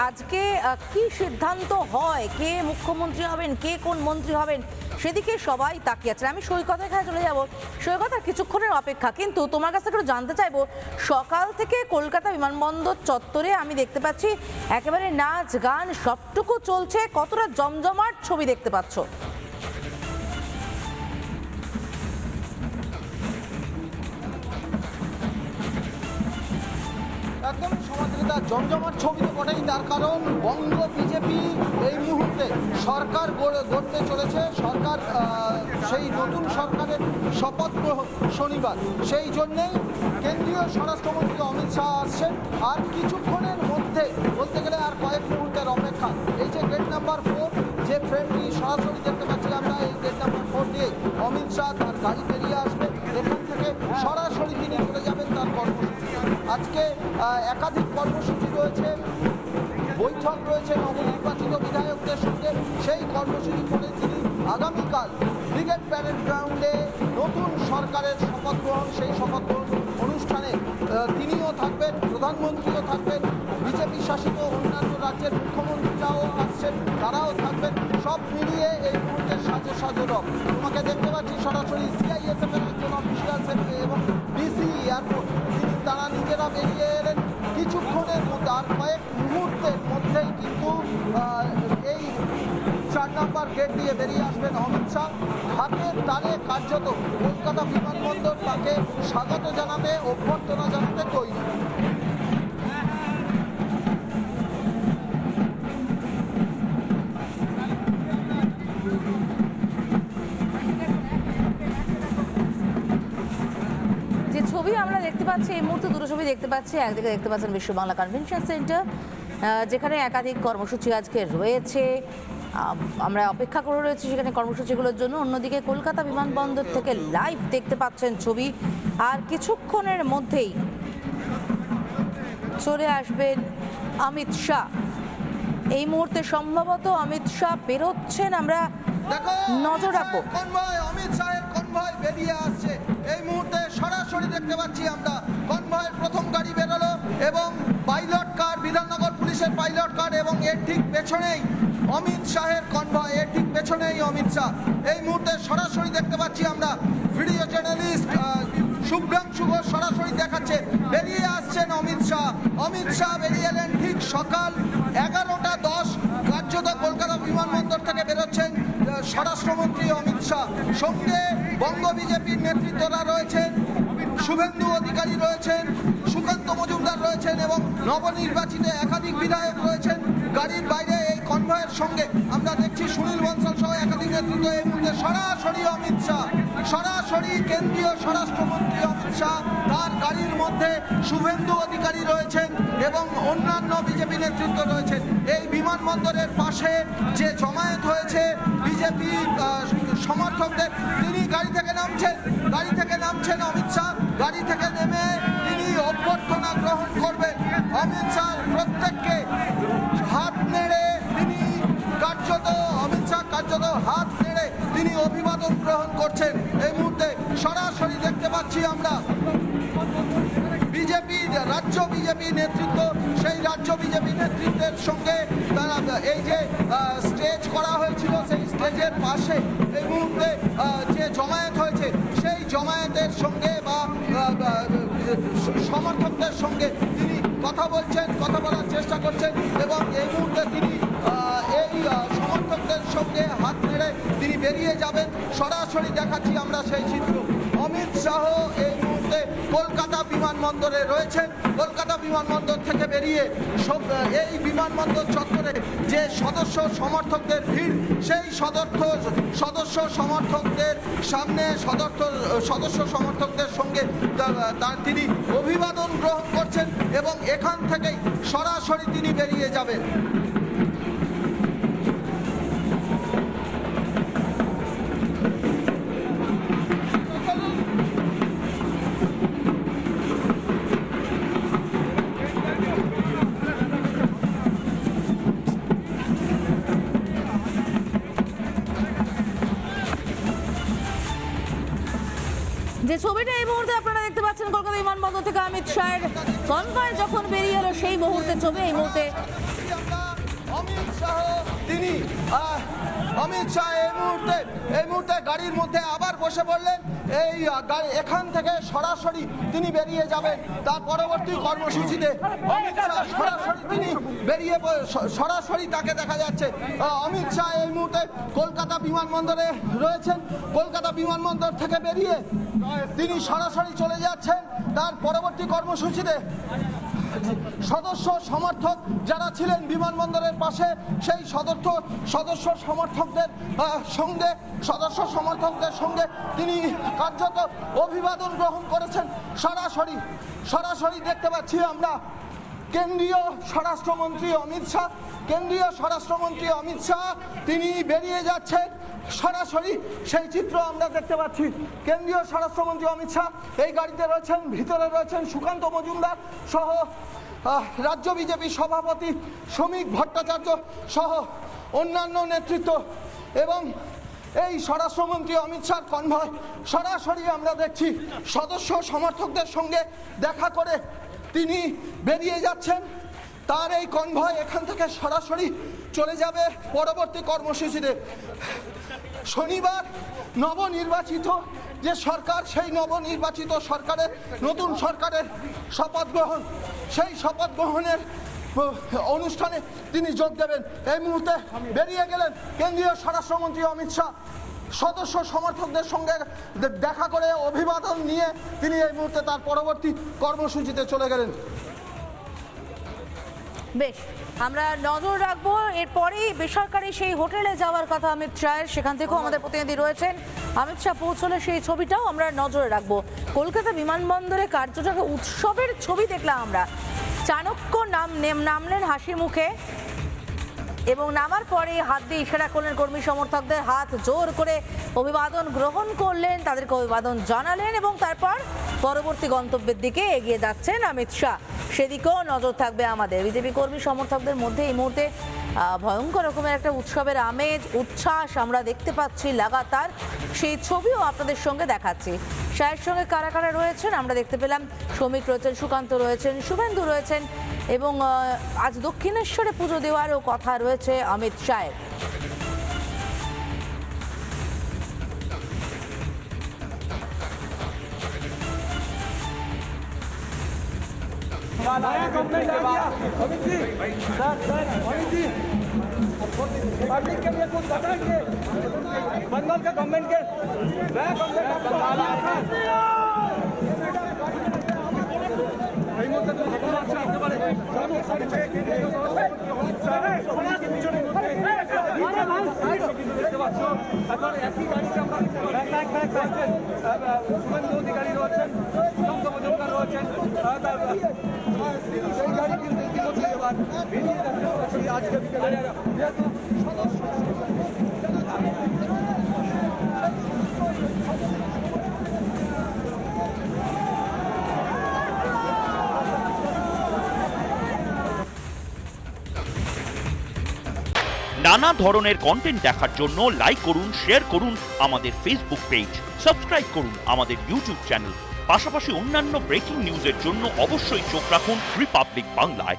আজকে কি সিদ্ধান্ত হয়, কে মুখ্যমন্ত্রী হবেন, কে কোন মন্ত্রী হবেন, সেদিকে সবাই তাকিয়ে আছেন। আমি সৈকতের এখানে চলে যাব। সৈকত, কিছুক্ষণের অপেক্ষা, কিন্তু তোমার কাছে একটু জানতে চাইবো, সকাল থেকে কলকাতা বিমানবন্দর চত্বরে আমি দেখতে পাচ্ছি একেবারে নাচ গান সবটুকু চলছে। কতটা জমজমাট ছবি দেখতে পাচ্ছ? একদম সমাজনীতা জমজমাট ছবি তো বটেই, তার কারণ বঙ্গ বিজেপি এই মুহূর্তে সরকার গড়তে চলেছে। সরকার সেই নতুন সরকারের শপথ গ্রহণ শনিবার, সেই জন্যেই কেন্দ্রীয় স্বরাষ্ট্রমন্ত্রী অমিত শাহ আসছেন। আর কিছুক্ষণের মধ্যে, বলতে গেলে আর কয়েক মুহূর্তের অপেক্ষা, এই যে গেট নাম্বার 4, যে ফ্রেমটি সরাসরি দেখতে পাচ্ছি আমরা, এই গেট নাম্বার 4 দিয়ে অমিত শাহ তার গাড়ি বেরিয়ে আসবে। এখান থেকে সরাসরি তিনি চলে যাবেন তার কর্মসূচি। আজকে একাধিক কর্মসূচি রয়েছে, বৈঠক রয়েছে নবনির্বাচিত বিধায়কদের সঙ্গে। সেই কর্মসূচি করে তিনি আগামীকাল ব্রিগেড প্যারেড গ্রাউন্ডে নতুন সরকারের শপথ গ্রহণ, সেই শপথ গ্রহণ অনুষ্ঠানে তিনিও থাকবেন, প্রধানমন্ত্রীও থাকবেন, বিজেপি শাসিত অন্যান্য রাজ্যের মুখ্যমন্ত্রীরাও আসছেন, তারাও থাকবেন। সব মিলিয়ে এই মুহূর্তে সাজো সাজো রব। তোমাকে দেখতে পাচ্ছি সরাসরি সিআইএসএফ এর একজন অফিসিয়াল এবং ডিসি এয়ারপোর্ট, তারা নিজেরা বেরিয়ে এলেন কিছুক্ষণের মধ্যে। আর কয়েক মুহূর্তের মধ্যেই কিন্তু এই 4 নম্বর গেট দিয়ে বেরিয়ে আসবেন অমিত শাহ। হাতের তারে কার্যত কলকাতা বিমানবন্দর তাকে স্বাগত জানাতে, অভ্যর্থনা জানাতে তৈরি। যে ছবি আমরা দেখতে পাচ্ছি এই মুহূর্তে, দুটো ছবি দেখতে পাচ্ছি। একদিকে দেখতে পাচ্ছেন বিশ্ব বাংলা কনভেনশন সেন্টার, যেখানে একাধিক কর্মসূচি আজকে রয়েছে, আমরা অপেক্ষা করে রয়েছি সেখানে কর্মসূচিগুলোর জন্য। অন্যদিকে কলকাতা বিমানবন্দর থেকে লাইভ দেখতে পাচ্ছেন ছবি। আর কিছুক্ষণের মধ্যেই চলে আসবেন অমিত শাহ। এই মুহূর্তে সম্ভবত অমিত শাহ বেরোচ্ছেন, আমরা নজর রাখবো। অমিত শাহের কনভয় বেরিয়ে আসছে এই মুহূর্তে, সরাসরি দেখতে পাচ্ছি আমরা। কনভয়ের প্রথম গাড়ি বেরোলো এবং পাইলট কার, বিধাননগর পুলিশের পাইলট কার, এবং এর ঠিক পেছনেই অমিত শাহের কনভয়, এর ঠিক পেছনেই অমিত শাহ। এই মুহূর্তে সরাসরি দেখতে পাচ্ছি আমরা, ভিডিও জার্নালিস্ট শুভ্রাংশু ঘোষ সরাসরি দেখাচ্ছে বেরিয়ে আসছেন অমিত শাহ। অমিত শাহ বেরিয়ে এলেন ঠিক সকাল 11:10, কার্যত কলকাতা বিমানবন্দর থেকে বেরোচ্ছেন স্বরাষ্ট্রমন্ত্রী অমিত শাহ। সঙ্গে বঙ্গ বিজেপির নেতৃত্বরা রয়েছেন, শুভেন্দু অধিকারী রয়েছেন, সুকান্ত মজুমদার রয়েছেন এবং নবনির্বাচিত একাধিক বিধায়ক রয়েছেন। গাড়ির বাইরে এই কনভয়ের সঙ্গে আমরা দেখছি সুনীল বনসাল সহ একাধিক নেতৃত্ব। এই মুহূর্তে সরাসরি অমিত শাহ, সরাসরি কেন্দ্রীয় স্বরাষ্ট্রমন্ত্রী অমিত শাহ, তার গাড়ির মধ্যে শুভেন্দু অধিকারী রয়েছেন এবং অন্যান্য বিজেপি নেতৃত্ব রয়েছেন। এই বিমানবন্দরের পাশে যে জমায়েত হয়েছে বিজেপি সমর্থকদের, তিনি গাড়ি থেকে নামছেন অমিত শাহ। গাড়ি থেকে নেমে তিনি অভ্যর্থনা গ্রহণ করবেন। অমিত শাহ প্রত্যেককে হাত নেড়ে তিনি অমিত শাহ কার্যত হাত নেড়ে তিনি অভিবাদন গ্রহণ করছেন। এই মুহূর্তে সরাসরি দেখতে পাচ্ছি আমরা রাজ্য বিজেপি নেতৃত্ব, সেই রাজ্য বিজেপি নেতৃত্বের সঙ্গে তারা এই যে স্টেজ করা হয়েছিল, সেই স্টেজের পাশে এই মুহূর্তে যে জমায়েত হয়েছে, সেই জমায়েতের সঙ্গে বা সমর্থকদের সঙ্গে তিনি কথা বলার চেষ্টা করছেন এবং এই মুহূর্তে তিনি এই সমর্থকদের সঙ্গে হাত নেড়ে তিনি বেরিয়ে যাবেন। সরাসরি দেখাচ্ছি আমরা সেই চিত্র। অমিত শাহ এই মুহূর্তে কলকাতা বিমানবন্দরে রয়েছেন। কলকাতা বিমানবন্দর থেকে বেরিয়ে এই বিমানবন্দর চত্বরে যে সমর্থকদের ভিড়, সেই সদস্য সমর্থকদের সামনে সদস্য সমর্থকদের সঙ্গে তিনি অভিবাদন গ্রহণ করছেন এবং এখান থেকেই সরাসরি তিনি বেরিয়ে যাবেন। যে ছবিটা এই মুহূর্তে আপনারা দেখতে পাচ্ছেন কলকাতা বিমানবন্দর থেকে অমিত শাহের কনভয় যখন বেরিয়ে এলো, সেই মুহূর্তে ছবি। এই মুহূর্তে অমিত শাহ এই মুহূর্তে গাড়ির মধ্যে আবার বসে পড়লেন। এখান থেকে সরাসরি তিনি বেরিয়ে যাবেন তার পরবর্তী কর্মসূচিতে। অমিত শাহ সরাসরি তাকে দেখা যাচ্ছে। অমিত শাহ এই মুহূর্তে কলকাতা বিমানবন্দরে রয়েছেন। কলকাতা বিমানবন্দর থেকে বেরিয়ে তিনি সরাসরি চলে যাচ্ছেন তার পরবর্তী কর্মসূচিতে। সদস্য সমর্থক যারা ছিলেন বিমানবন্দরের পাশে, সেই সদস্য সমর্থকদের সঙ্গে তিনি কার্যত অভিবাদন গ্রহণ করেছেন। সরাসরি দেখতে পাচ্ছি আমরা কেন্দ্রীয় স্বরাষ্ট্রমন্ত্রী অমিত শাহ তিনি বেরিয়ে যাচ্ছেন। সরাসরি সেই চিত্র আমরা দেখতে পাচ্ছি। কেন্দ্রীয় স্বরাষ্ট্রমন্ত্রী অমিত শাহ এই গাড়িতে রয়েছেন, ভিতরে রয়েছেন সুকান্ত মজুমদার সহ রাজ্য বিজেপি সভাপতি শ্রমিক ভট্টাচার্য সহ অন্যান্য নেতৃত্ব। এবং এই স্বরাষ্ট্রমন্ত্রী অমিত শাহর কনভয় সরাসরি আমরা দেখছি সদস্য সমর্থকদের সঙ্গে দেখা করে তিনি বেরিয়ে যাচ্ছেন। তার এই কনভয় এখান থেকে সরাসরি চলে যাবে পরবর্তী কর্মসূচিতে। শনিবার নবনির্বাচিত যে সরকার, সেই নবনির্বাচিত সরকারের নতুন সরকারের শপথ গ্রহণ, সেই শপথ গ্রহণের অনুষ্ঠানে তিনি যোগ দেবেন। এই মুহূর্তে বেরিয়ে গেলেন কেন্দ্রীয় স্বরাষ্ট্রমন্ত্রী অমিত শাহ। সদস্য সমর্থকদের সঙ্গে দেখা করে অভিবাদন নিয়ে তিনি এই মুহূর্তে তার পরবর্তী কর্মসূচিতে চলে গেলেন। বেশ, আমরা নজর রাখবো এরপরেই বেসরকারি সেই হোটেলে যাওয়ার কথা অমিত শাহের, সেখান থেকেও আমাদের প্রতিনিধি রয়েছেন। অমিত শাহ পৌঁছলে সেই ছবিটাও আমরা নজরে রাখবো। কলকাতা বিমানবন্দরে কার্যটাকে উৎসবের ছবি দেখলাম আমরা। চাণক্য নামলেন হাসি মুখে এবং নামার পরে হাত দিয়ে ইশারা করলেন কর্মী সমর্থকদের, হাত জোর করে অভিবাদন গ্রহণ করলেন, তাদেরকে অভিবাদন জানালেন এবং তারপর পরবর্তী গন্তব্যের দিকে এগিয়ে যাচ্ছেন অমিত শাহ। সেদিকেও নজর থাকবে আমাদের। বিজেপি কর্মী সমর্থকদের মধ্যে এই মুহূর্তে ভয়ঙ্কর রকমের একটা উৎসবের আমেজ, উচ্ছ্বাস আমরা দেখতে পাচ্ছি লাগাতার। সেই ছবিও আপনাদের সঙ্গে দেখাচ্ছি। শাহের সঙ্গে কারা কারা রয়েছেন আমরা দেখতে পেলাম। শ্রমিক রয়েছেন, সুকান্ত রয়েছেন, শুভেন্দু রয়েছেন এবং আজ দক্ষিণেশ্বরে পুজো দেওয়ারও কথা রয়েছে অমিত শাহের। पब्लिक के लिए कुछ बताएंगे बंगाल का गवर्नमेंट के এখন একই গাড়িতে আমরা শুভেন্দু অধিকারী রয়েছেন, সুকান্ত মজুমদার রয়েছেন, সেই গাড়ি কিন্তু ইতিমধ্যে এবার বেরিয়ে যাচ্ছে আজকে বিকেলে। যেহেতু নানা ধরনের কন্টেন্ট দেখার জন্য লাইক করুন, শেয়ার করুন আমাদের ফেসবুক পেজ, সাবস্ক্রাইব করুন আমাদের ইউটিউব চ্যানেল। পাশাপাশি অন্যান্য ব্রেকিং নিউজের জন্য অবশ্যই চোখ রাখুন রিপাবলিক বাংলায়।